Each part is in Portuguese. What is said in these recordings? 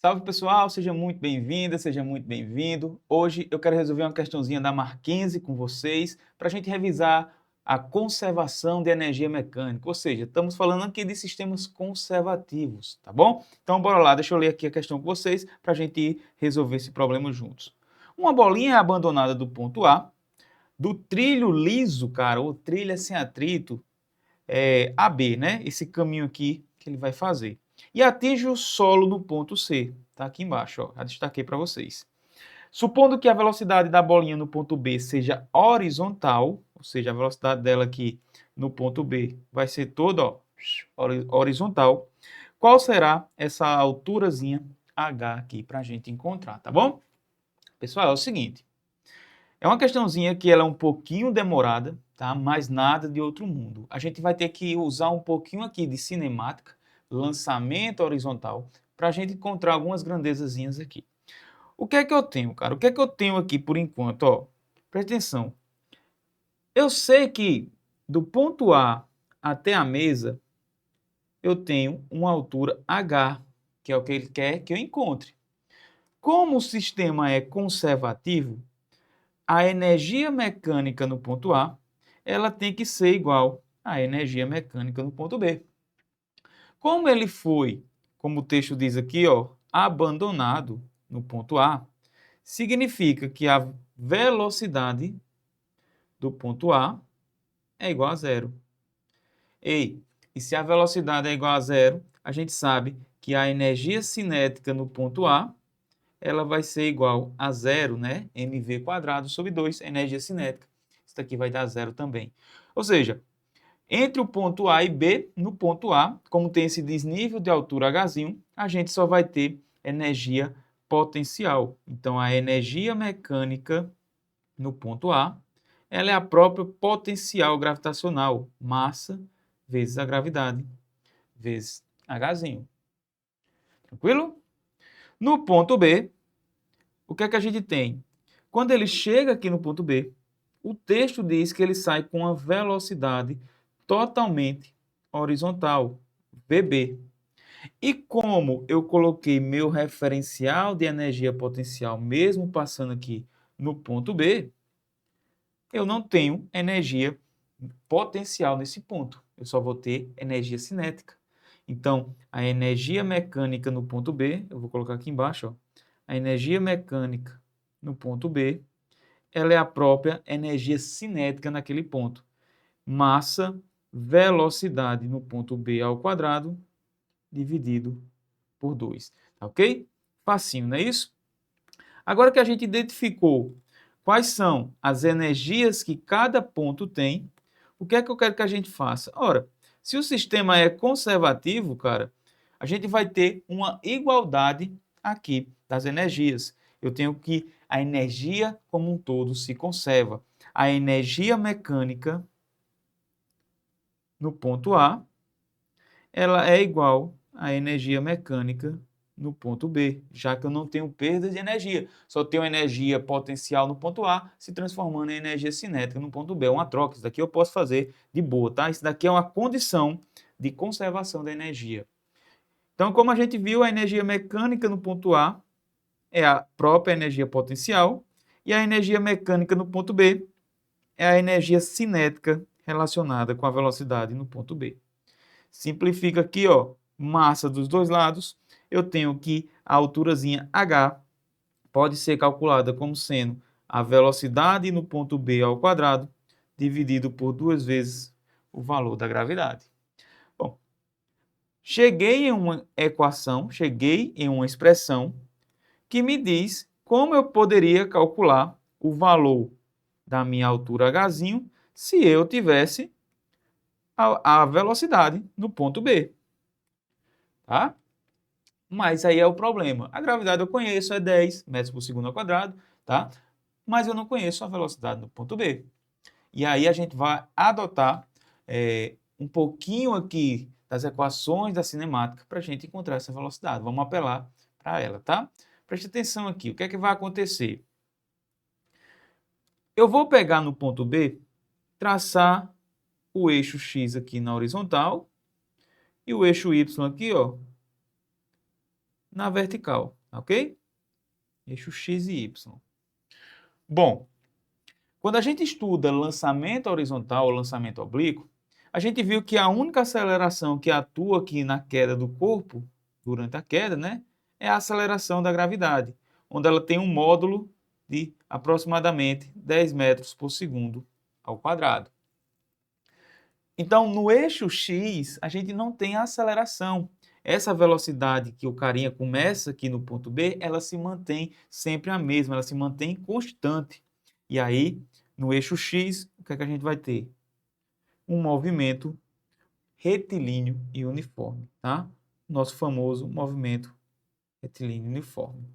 Salve pessoal, seja muito bem-vinda, seja muito bem-vindo. Hoje eu quero resolver uma questãozinha da Mackenzie com vocês para a gente revisar a conservação de energia mecânica, ou seja, estamos falando aqui de sistemas conservativos, tá bom? Então bora lá, deixa eu ler aqui a questão com vocês para a gente resolver esse problema juntos. Uma bolinha é abandonada do ponto A, do trilho liso, cara, ou trilha sem atrito, AB, né? Esse caminho aqui que ele vai fazer. E atinge o solo no ponto C. Está aqui embaixo, ó, já destaquei para vocês. Supondo que a velocidade da bolinha no ponto B seja horizontal, ou seja, a velocidade dela aqui no ponto B vai ser toda ó, horizontal, qual será essa alturazinha H aqui para a gente encontrar, tá bom? Pessoal, é o seguinte, é uma questãozinha que ela é um pouquinho demorada, tá? Mas nada de outro mundo. A gente vai ter que usar um pouquinho aqui de cinemática, lançamento horizontal, para a gente encontrar algumas grandezazinhas aqui. O que é que eu tenho, cara? O que é que eu tenho aqui por enquanto? Ó, presta atenção. Eu sei que do ponto A até a mesa, eu tenho uma altura H, que é o que ele quer que eu encontre. Como o sistema é conservativo, a energia mecânica no ponto A, ela tem que ser igual à energia mecânica no ponto B. Como ele foi, como o texto diz aqui, ó, abandonado no ponto A, significa que a velocidade do ponto A é igual a zero. Ei, e se a velocidade é igual a zero, a gente sabe que a energia cinética no ponto A ela vai ser igual a zero, né? mv² sobre 2, energia cinética. Isso daqui vai dar zero também. Ou seja, entre o ponto A e B, no ponto A, como tem esse desnível de altura Hzinho, a gente só vai ter energia potencial. Então, a energia mecânica no ponto A, ela é a própria potencial gravitacional, massa vezes a gravidade, vezes Hzinho. Tranquilo? No ponto B, o que é que a gente tem? Quando ele chega aqui no ponto B, o texto diz que ele sai com uma velocidade totalmente horizontal, VB. E como eu coloquei meu referencial de energia potencial, mesmo passando aqui no ponto B, eu não tenho energia potencial nesse ponto. Eu só vou ter energia cinética. Então, a energia mecânica no ponto B, eu vou colocar aqui embaixo, ó, a energia mecânica no ponto B, ela é a própria energia cinética naquele ponto. Massa, velocidade no ponto B ao quadrado, dividido por 2. Tá ok? Facinho, não é isso? Agora que a gente identificou quais são as energias que cada ponto tem, o que é que eu quero que a gente faça? Ora, se o sistema é conservativo, cara, a gente vai ter uma igualdade aqui das energias. Eu tenho que a energia como um todo se conserva. A energia mecânica no ponto A, ela é igual à energia mecânica no ponto B, já que eu não tenho perda de energia, só tenho energia potencial no ponto A se transformando em energia cinética no ponto B. É uma troca, isso daqui eu posso fazer de boa, tá? Isso daqui é uma condição de conservação da energia. Então, como a gente viu, a energia mecânica no ponto A é a própria energia potencial e a energia mecânica no ponto B é a energia cinética relacionada com a velocidade no ponto B. Simplifica aqui, ó, massa dos dois lados, eu tenho que a alturazinha H pode ser calculada como sendo a velocidade no ponto B ao quadrado dividido por 2 vezes o valor da gravidade. Bom, cheguei em uma equação, cheguei em uma expressão que me diz como eu poderia calcular o valor da minha altura Hzinho se eu tivesse a velocidade no ponto B. Tá? Mas aí é o problema. A gravidade eu conheço, é 10 metros por segundo ao quadrado, tá? Mas eu não conheço a velocidade no ponto B. E aí a gente vai adotar um pouquinho aqui das equações da cinemática para a gente encontrar essa velocidade. Vamos apelar para ela, tá? Preste atenção aqui. O que é que vai acontecer? Eu vou pegar no ponto B, traçar o eixo X aqui na horizontal e o eixo Y aqui, ó, na vertical, ok? Eixo X e Y. Bom, quando a gente estuda lançamento horizontal ou lançamento oblíquo, a gente viu que a única aceleração que atua aqui na queda do corpo, durante a queda, né, é a aceleração da gravidade, onde ela tem um módulo de aproximadamente 10 metros por segundo ao quadrado. Então, no eixo X, a gente não tem aceleração. Essa velocidade que o carinha começa aqui no ponto B, ela se mantém sempre a mesma, ela se mantém constante. E aí, no eixo X, o que é que a gente vai ter? Um movimento retilíneo e uniforme, tá? Nosso famoso movimento retilíneo e uniforme.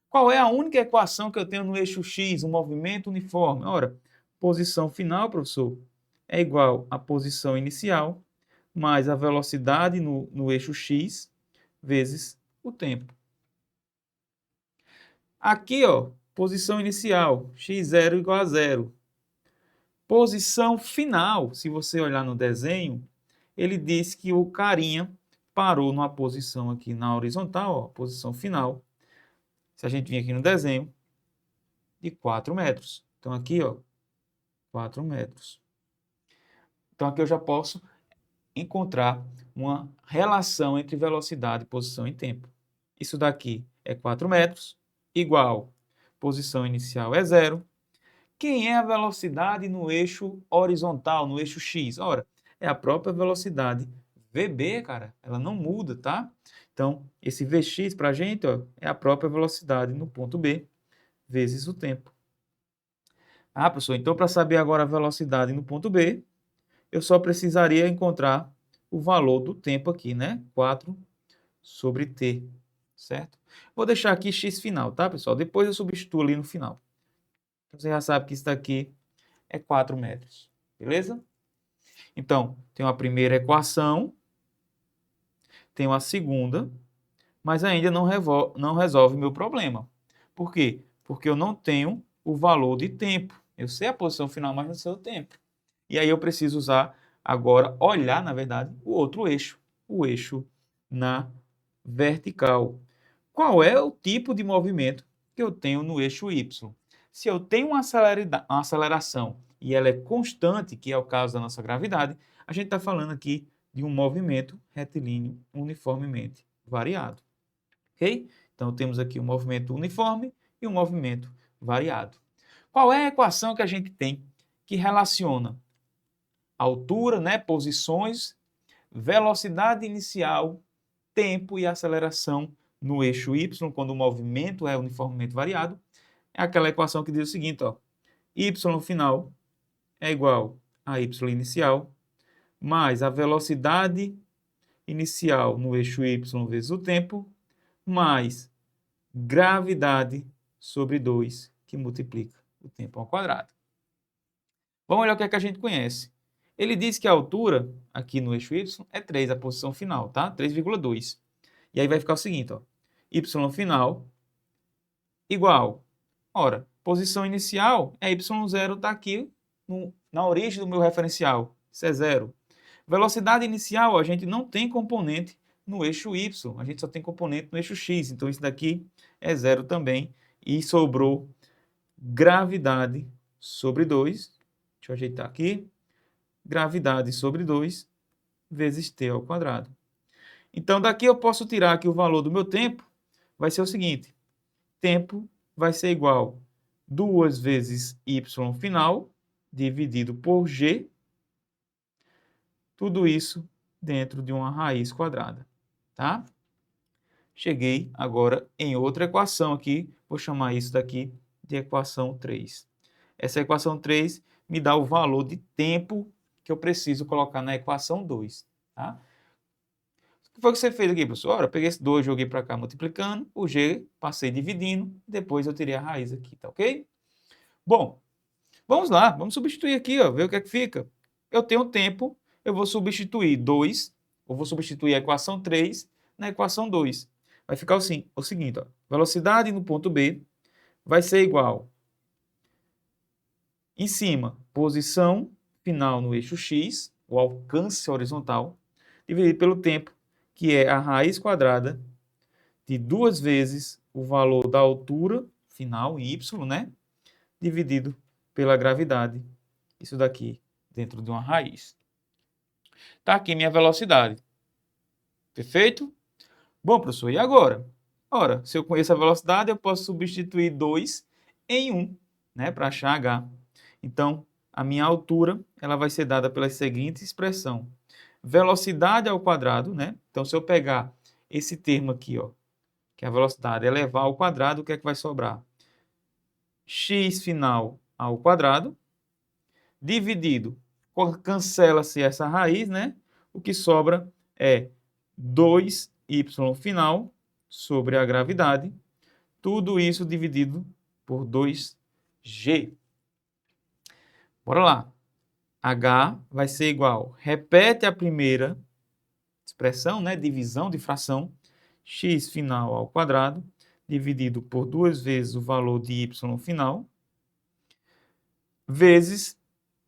Qual é a única equação que eu tenho no eixo X, um movimento uniforme? Ora, posição final, professor, é igual à posição inicial mais a velocidade no eixo X vezes o tempo. Aqui, ó, posição inicial, x0 igual a 0. Posição final, se você olhar no desenho, ele diz que o carinha parou numa posição aqui na horizontal, ó, posição final. Se a gente vir aqui no desenho, de 4 metros. Então aqui, ó, 4 metros. Então aqui eu já posso encontrar uma relação entre velocidade, posição e tempo. Isso daqui é 4 metros, igual posição inicial é 0. Quem é a velocidade no eixo horizontal, no eixo X? Ora, é a própria velocidade VB, cara. Ela não muda, tá? Então, esse Vx para a gente, ó, é a própria velocidade no ponto B, vezes o tempo. Ah, professor, então para saber agora a velocidade no ponto B, eu só precisaria encontrar o valor do tempo aqui, né? 4 sobre t, certo? Vou deixar aqui x final, tá, pessoal? Depois eu substituo ali no final. Então, você já sabe que isso daqui é 4 metros, beleza? Então, tem uma primeira equação, tem uma segunda, mas ainda não resolve meu problema. Por quê? Porque eu não tenho o valor de tempo. Eu sei a posição final, mas não sei o tempo. E aí eu preciso usar agora, olhar, na verdade, o outro eixo, o eixo na vertical. Qual é o tipo de movimento que eu tenho no eixo Y? Se eu tenho uma aceleração e ela é constante, que é o caso da nossa gravidade, a gente está falando aqui de um movimento retilíneo uniformemente variado. Ok? Então temos aqui um movimento uniforme e um movimento variado. Qual é a equação que a gente tem que relaciona altura, né, posições, velocidade inicial, tempo e aceleração no eixo Y, quando o movimento é uniformemente variado? É aquela equação que diz o seguinte, ó, y final é igual a y inicial mais a velocidade inicial no eixo Y vezes o tempo, mais gravidade sobre 2, que multiplica o tempo ao quadrado. Vamos olhar o que é que a gente conhece. Ele diz que a altura, aqui no eixo Y, é 3, a posição final, tá? 3,2. E aí vai ficar o seguinte, ó, y final igual, ora, posição inicial é y0, está aqui na origem do meu referencial, isso é 0. Velocidade inicial, a gente não tem componente no eixo Y, a gente só tem componente no eixo X, então isso daqui é 0 também, e sobrou gravidade sobre 2, deixa eu ajeitar aqui, gravidade sobre 2 vezes t ao quadrado. Então, daqui eu posso tirar que o valor do meu tempo vai ser o seguinte, tempo vai ser igual a 2 vezes y final dividido por g, tudo isso dentro de uma raiz quadrada, tá? Cheguei agora em outra equação aqui, vou chamar isso daqui de equação 3. Essa equação 3 me dá o valor de tempo que eu preciso colocar na equação 2, tá? O que foi que você fez aqui, professor? Ora, eu peguei esse 2, joguei para cá multiplicando, o g passei dividindo, depois eu tirei a raiz aqui, tá ok? Bom, vamos lá, vamos substituir aqui, ó, ver o que é que fica. Eu tenho tempo, eu vou substituir 2, ou vou substituir a equação 3 na equação 2. Vai ficar o seguinte, ó, velocidade no ponto B vai ser igual, em cima, posição final no eixo X, o alcance horizontal, dividido pelo tempo, que é a raiz quadrada de 2 vezes o valor da altura final, em y, né? Dividido pela gravidade. Isso daqui dentro de uma raiz. Está aqui minha velocidade. Perfeito? Bom, professor, e agora? Ora, se eu conheço a velocidade, eu posso substituir 2 em 1, né, para achar h. Então, a minha altura ela vai ser dada pela seguinte expressão. Velocidade ao quadrado, né? Então, se eu pegar esse termo aqui, ó, que é a velocidade elevar ao quadrado, o que é que vai sobrar? X final ao quadrado, dividido, cancela-se essa raiz, né? O que sobra é 2y final sobre a gravidade, tudo isso dividido por 2g. Bora lá. H vai ser igual, repete a primeira expressão, né? Divisão de fração, x final ao quadrado, dividido por 2 vezes o valor de y final, vezes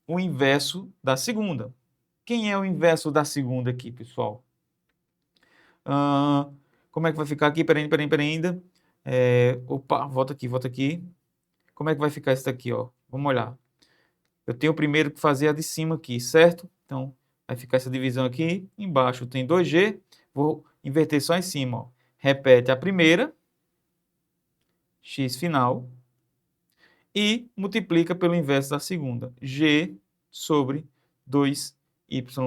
o inverso da segunda. Quem é o inverso da segunda aqui, pessoal? Como é que vai ficar aqui? Peraí ainda. Opa, volta aqui. Como é que vai ficar isso daqui, ó? Vamos olhar. Eu tenho primeiro que fazer a de cima aqui, certo? Então, vai ficar essa divisão aqui. Embaixo tem 2g. Vou inverter só em cima, ó. Repete a primeira, x final, e multiplica pelo inverso da segunda, g sobre 2y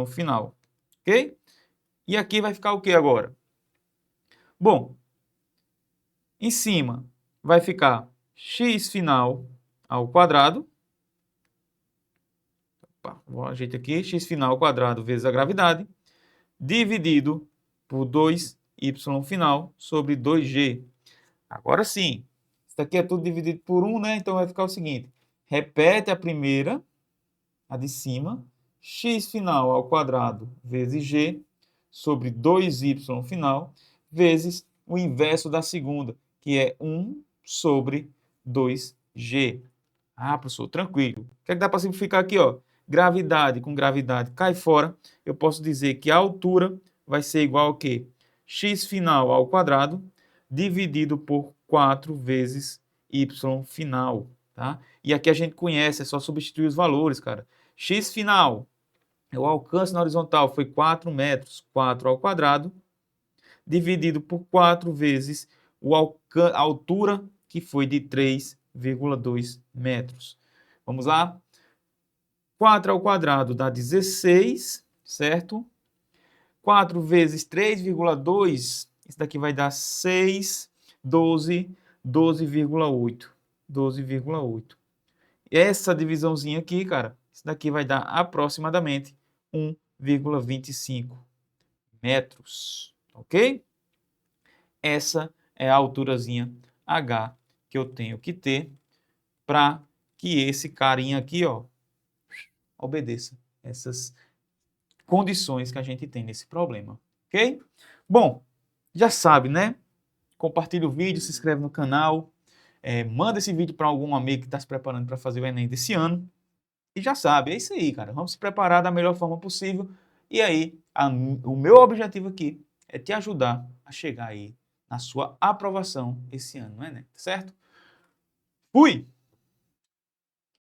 final. Ok? E aqui vai ficar o que agora? Bom, em cima vai ficar x final ao quadrado. Opa, vou ajeitar aqui. X final ao quadrado vezes a gravidade, dividido por 2y final sobre 2g. Agora sim, isso daqui é tudo dividido por 1, né? Então vai ficar o seguinte. Repete a primeira, a de cima, x final ao quadrado vezes g sobre 2y final vezes o inverso da segunda, que é 1 sobre 2g. Ah, professor, tranquilo. O que é que dá para simplificar aqui, ó? Gravidade com gravidade cai fora. Eu posso dizer que a altura vai ser igual a quê? X final ao quadrado dividido por 4 vezes y final, tá? E aqui a gente conhece, é só substituir os valores, cara. X final, o alcance na horizontal foi 4 metros, 4 ao quadrado, dividido por 4 vezes a altura, que foi de 3,2 metros. Vamos lá? 4 ao quadrado dá 16, certo? 4 vezes 3,2, isso daqui vai dar 6, 12, 12,8. 12,8. Essa divisãozinha aqui, cara, isso daqui vai dar aproximadamente 1,25 metros, ok? Essa é a alturazinha H que eu tenho que ter para que esse carinha aqui, ó, obedeça essas condições que a gente tem nesse problema, ok? Bom, já sabe, né? Compartilha o vídeo, se inscreve no canal, manda esse vídeo para algum amigo que está se preparando para fazer o Enem desse ano. E já sabe, é isso aí, cara. Vamos se preparar da melhor forma possível. E aí, o meu objetivo aqui é te ajudar a chegar aí na sua aprovação esse ano, não é, né? Certo? Fui!